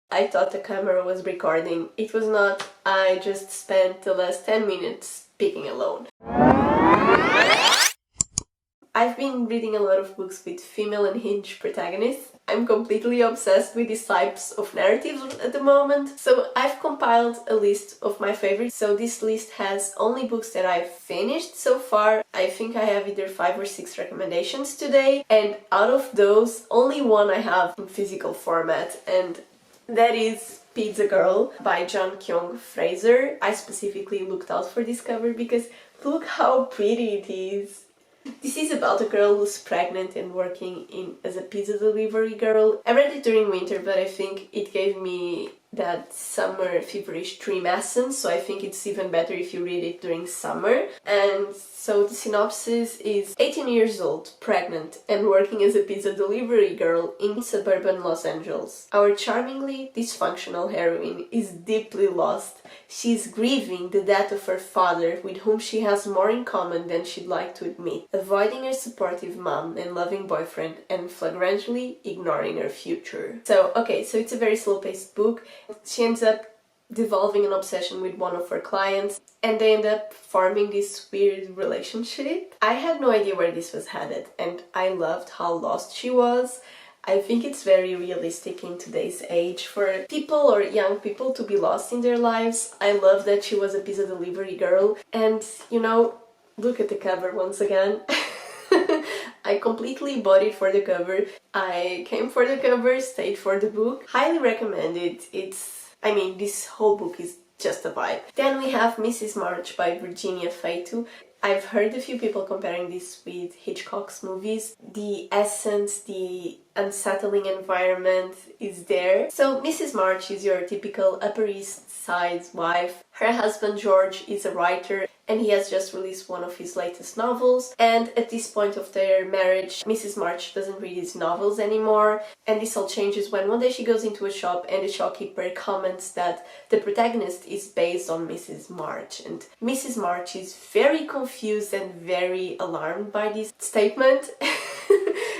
I thought the camera was recording. It was not. I just spent the last 10 minutes speaking alone. I've been reading a lot of books with female unhinged protagonists. I'm completely obsessed with these types of narratives at the moment, so I've compiled a list of my favorites. So this list has only books that I've finished so far. I think I have either 5 or 6 recommendations today, and out of those, only one I have in physical format, and that is Pizza Girl by John Kyung Fraser. I specifically looked out for this cover because look how pretty it is. This is about a girl who's pregnant and working as a pizza delivery girl. I read it during winter, but I think it gave me that summer feverish dream essence, so I think it's even better if you read it during summer. And so the synopsis is 18 years old, pregnant, and working as a pizza delivery girl in suburban Los Angeles. Our charmingly dysfunctional heroine is deeply lost. She's grieving the death of her father, with whom she has more in common than she'd like to admit, avoiding her supportive mom and loving boyfriend, and flagrantly ignoring her future. So it's a very slow-paced book. She ends up developing an obsession with one of her clients, and they end up forming this weird relationship. I had no idea where this was headed, and I loved how lost she was. I think it's very realistic in today's age for people or young people to be lost in their lives. I love that she was a pizza delivery girl, and look at the cover once again. I completely bought it for the cover. I came for the cover, stayed for the book. Highly recommend it. This whole book is just a vibe. Then we have Mrs. March by Virginia Fatu. I've heard a few people comparing this with Hitchcock's movies. The essence, the unsettling environment is there. So Mrs. March is your typical Upper East Side wife. Her husband George is a writer, and he has just released one of his latest novels. And at this point of their marriage, Mrs. March doesn't read his novels anymore. And this all changes when one day she goes into a shop and the shopkeeper comments that the protagonist is based on Mrs. March. And Mrs. March is very confused and very alarmed by this statement.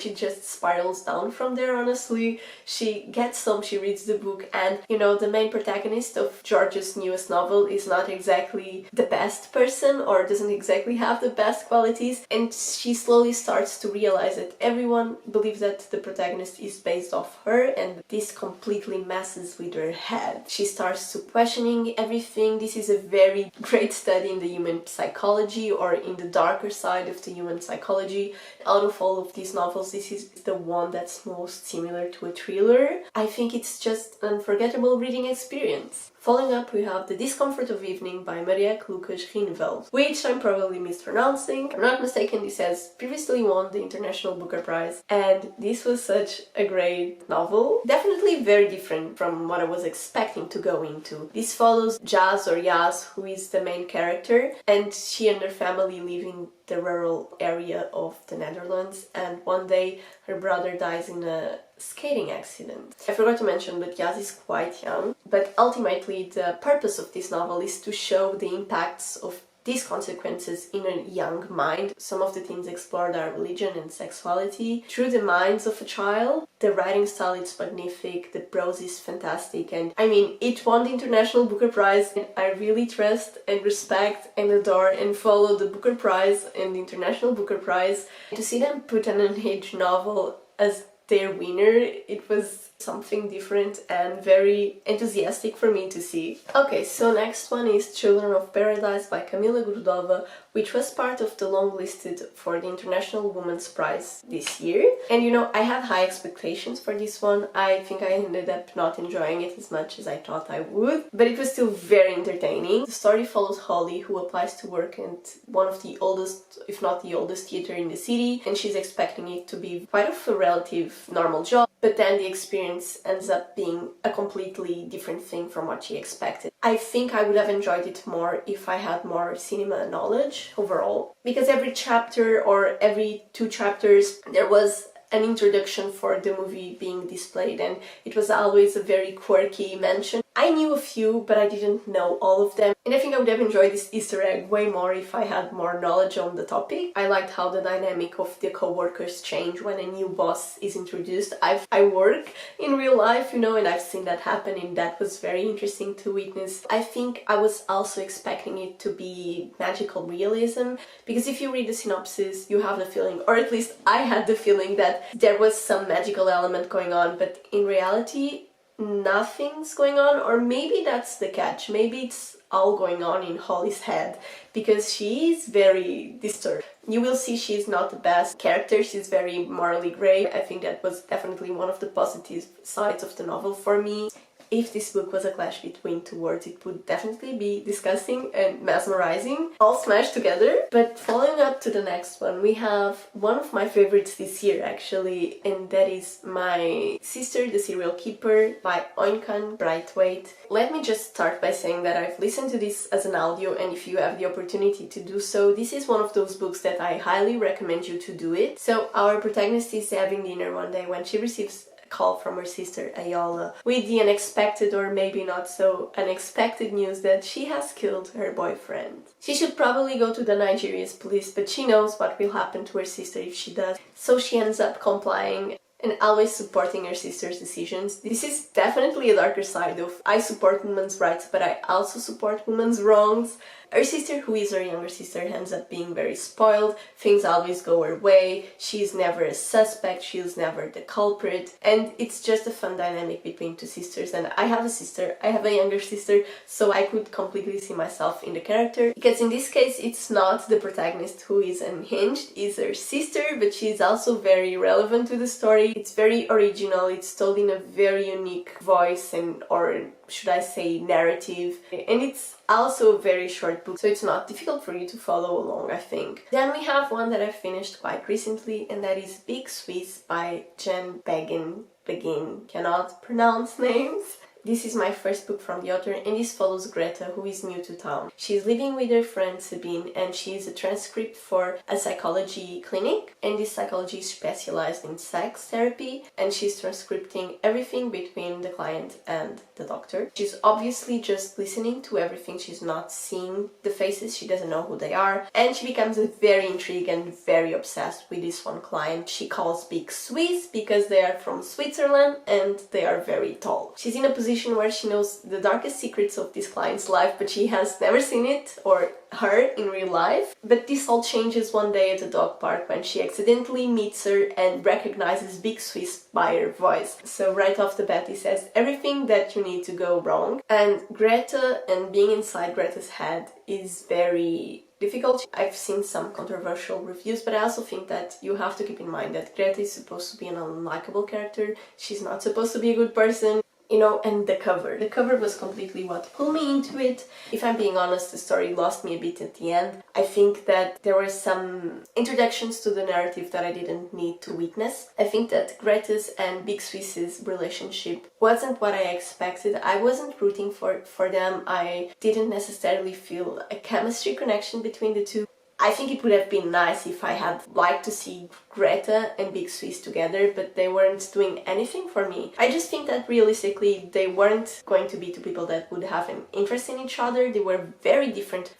She just spirals down from there, honestly. She gets home, she reads the book, and the main protagonist of George's newest novel is not exactly the best person or doesn't exactly have the best qualities, and she slowly starts to realize that everyone believes that the protagonist is based off her, and this completely messes with her head. She starts to questioning everything. This is a very great study in the human psychology, or in the darker side of the human psychology. Out of all of these novels, this is the one that's most similar to a thriller. I think it's just an unforgettable reading experience. Following up, we have The Discomfort of Evening by Marieke Lucas Rineveld, which I'm probably mispronouncing. If I'm not mistaken, this has previously won the International Booker Prize, and this was such a great novel. Definitely very different from what I was expecting to go into. This follows Jazz, or Yaz, who is the main character, and she and her family live in the rural area of the Netherlands, and one day her brother dies in a skating accident. I forgot to mention, but Yaz is quite young, but ultimately the purpose of this novel is to show the impacts of these consequences in a young mind. Some of the themes explored are religion and sexuality through the minds of a child. The writing style is magnific, the prose is fantastic, and it won the International Booker Prize, and I really trust and respect and adore and follow the Booker Prize and the International Booker Prize. To see them put an unhinged novel as their winner, it was something different and very enthusiastic for me to see. Okay, so next one is Children of Paradise by Kamila Grudova, which was part of the long listed for the International Women's Prize this year. And I had high expectations for this one. I think I ended up not enjoying it as much as I thought I would, but it was still very entertaining. The story follows Holly, who applies to work at one of the oldest, if not the oldest, theater in the city, and she's expecting it to be quite of a relative normal job, but then the experience ends up being a completely different thing from what she expected. I think I would have enjoyed it more if I had more cinema knowledge overall, because every chapter or every 2 chapters there was an introduction for the movie being displayed, and it was always a very quirky mention. I knew a few, but I didn't know all of them. And I think I would have enjoyed this Easter egg way more if I had more knowledge on the topic. I liked how the dynamic of the co-workers change when a new boss is introduced. I work in real life, you know, and I've seen that happen, and that was very interesting to witness. I think I was also expecting it to be magical realism, because if you read the synopsis, you have the feeling, or at least I had the feeling, that there was some magical element going on, but in reality, nothing's going on. Or maybe that's the catch. Maybe it's all going on in Holly's head, because she is very disturbed. You will see she's not the best character, she's very morally grey. I think that was definitely one of the positive sides of the novel for me. If this book was a clash between two words, it would definitely be disgusting and mesmerizing, all smashed together. But following up to the next one, we have one of my favorites this year actually, and that is My Sister, the Serial Keeper by Oinkan Brightweight. Let me just start by saying that I've listened to this as an audio, and if you have the opportunity to do so, this is one of those books that I highly recommend you to do it. So our protagonist is having dinner one day when she receives call from her sister Ayola with the unexpected, or maybe not so unexpected, news that she has killed her boyfriend. She should probably go to the Nigeria's police, but she knows what will happen to her sister if she does, so she ends up complying and always supporting her sister's decisions. This is definitely a darker side of I support women's rights, but I also support women's wrongs. Her sister, who is her younger sister, ends up being very spoiled. Things always go her way. She's never a suspect, she's never the culprit. And it's just a fun dynamic between two sisters. And I have a sister, I have a younger sister, so I could completely see myself in the character. Because in this case, it's not the protagonist who is unhinged, it's her sister, but she's also very relevant to the story. It's very original, it's told in a very unique voice, and or should I say narrative, and it's also a very short book, so it's not difficult for you to follow along, I think. Then we have one that I finished quite recently, and that is Big Swiss by Jen Begin. Cannot pronounce names. This is my first book from the author, and this follows Greta, who is new to town. She's living with her friend Sabine, and she is a transcript for a psychology clinic, and this psychology is specialized in sex therapy, and she's transcripting everything between the client and the doctor. She's obviously just listening to everything, she's not seeing the faces, she doesn't know who they are, and she becomes very intrigued and very obsessed with this one client she calls Big Swiss because they are from Switzerland and they are very tall. She's in a position where she knows the darkest secrets of this client's life, but she has never seen it or her in real life. But this all changes one day at a dog park when she accidentally meets her and recognizes Big Swiss by her voice. So right off the bat he says everything that you need to go wrong, and Greta, and being inside Greta's head is very difficult. I've seen some controversial reviews, but I also think that you have to keep in mind that Greta is supposed to be an unlikable character. She's not supposed to be a good person. You know, and the cover was completely what pulled me into it. If I'm being honest, the story lost me a bit at the end. I think that there were some introductions to the narrative that I didn't need to witness. I think that Greta's and Big Swiss's relationship wasn't what I expected. I wasn't rooting for them. I didn't necessarily feel a chemistry connection between the two. I think it would have been nice if I had liked to see Greta and Big Swiss together, but they weren't doing anything for me. I just think that realistically they weren't going to be two people that would have an interest in each other. They were very different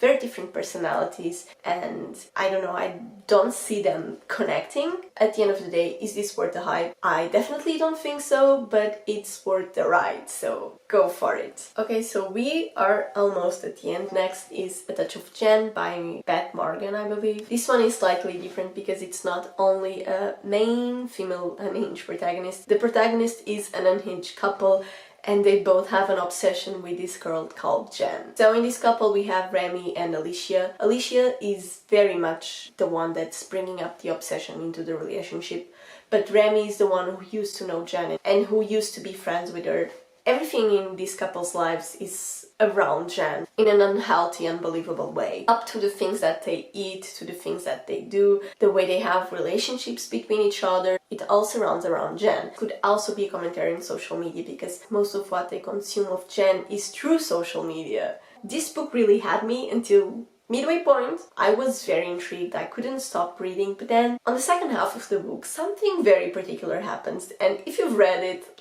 personalities, and I don't know, I don't see them connecting. At the end of the day, is this worth the hype? I definitely don't think so, but it's worth the ride, so go for it. Okay, so we are almost at the end. Next is A Touch of Jen by Beth Morgan, I believe. This one is slightly different because it's not only a main female unhinged protagonist. The protagonist is an unhinged couple, and they both have an obsession with this girl called Jen. So in this couple we have Remy and Alicia. Alicia is very much the one that's bringing up the obsession into the relationship, but Remy is the one who used to know Jen and who used to be friends with her. Everything in these couples' lives is around Jen in an unhealthy, unbelievable way. Up to the things that they eat, to the things that they do, the way they have relationships between each other. It all surrounds around Jen. Could also be a commentary on social media because most of what they consume of Jen is through social media. This book really had me until midway point. I was very intrigued, I couldn't stop reading, but then on the second half of the book something very particular happens, and if you've read it,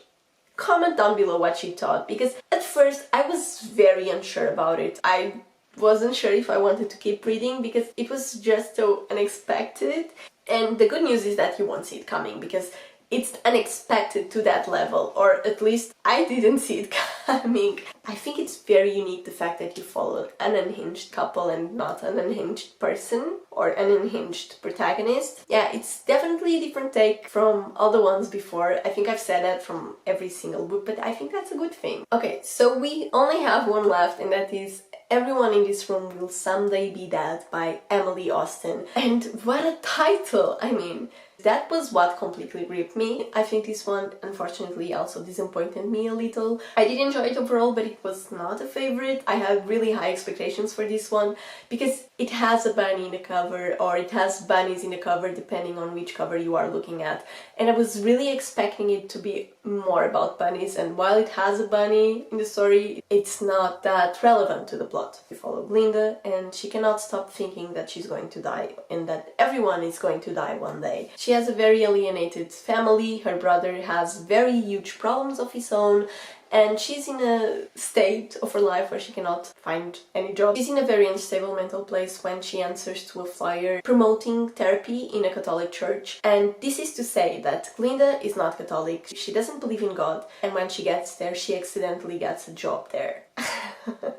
comment down below what you thought, because at first I was very unsure about it. I wasn't sure if I wanted to keep reading because it was just so unexpected. And the good news is that you won't see it coming because it's unexpected to that level, or at least I didn't see it coming. I think it's very unique, the fact that you follow an unhinged couple and not an unhinged person or an unhinged protagonist. Yeah, it's definitely a different take from all the ones before. I think I've said that from every single book, but I think that's a good thing. Okay, so we only have one left, and that is Everyone in This Room Will Someday Be Dead by Emily Austen. And what a title! I mean, that was what completely gripped me. I think this one, unfortunately, also disappointed me a little. I did enjoy it overall, but it was not a favorite. I had really high expectations for this one because it has a bunny in the cover, or it has bunnies in the cover depending on which cover you are looking at. And I was really expecting it to be more about bunnies, and while it has a bunny in the story, it's not that relevant to the plot. We follow Glinda, and she cannot stop thinking that she's going to die and that everyone is going to die one day. She has a very alienated family, her brother has very huge problems of his own, and she's in a state of her life where she cannot find any job. She's in a very unstable mental place when she answers to a flyer promoting therapy in a Catholic church. And this is to say that Glinda is not Catholic, she doesn't believe in God, and when she gets there, she accidentally gets a job there.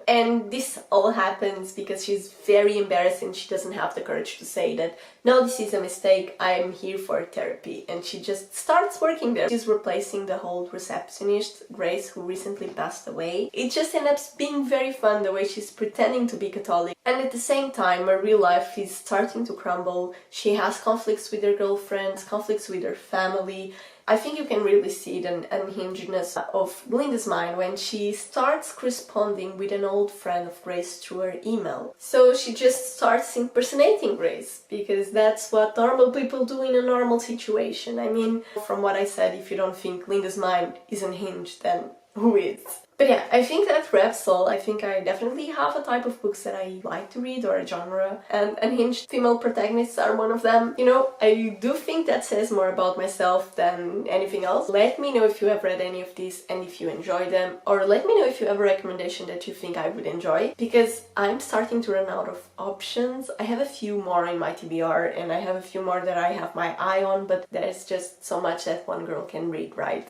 And this all happens because she's very embarrassed and she doesn't have the courage to say that, no, this is a mistake, I'm here for therapy. And she just starts working there. She's replacing the old receptionist, Grace, who recently passed away. It just ends up being very fun the way she's pretending to be Catholic. And at the same time, her real life is starting to crumble. She has conflicts with her girlfriends, conflicts with her family. I think you can really see the unhingedness of Glinda's mind when she starts corresponding with an old friend of Grace through her email. So she just starts impersonating Grace, because that's what normal people do in a normal situation. I mean, from what I said, if you don't think Glinda's mind is unhinged, then who is? But yeah, I think that wraps all. I think I definitely have a type of books that I like to read, or a genre, and unhinged female protagonists are one of them. You know, I do think that says more about myself than anything else. Let me know if you have read any of these and if you enjoy them, or let me know if you have a recommendation that you think I would enjoy, because I'm starting to run out of options. I have a few more in my TBR, and I have a few more that I have my eye on, but there's just so much that one girl can read, right?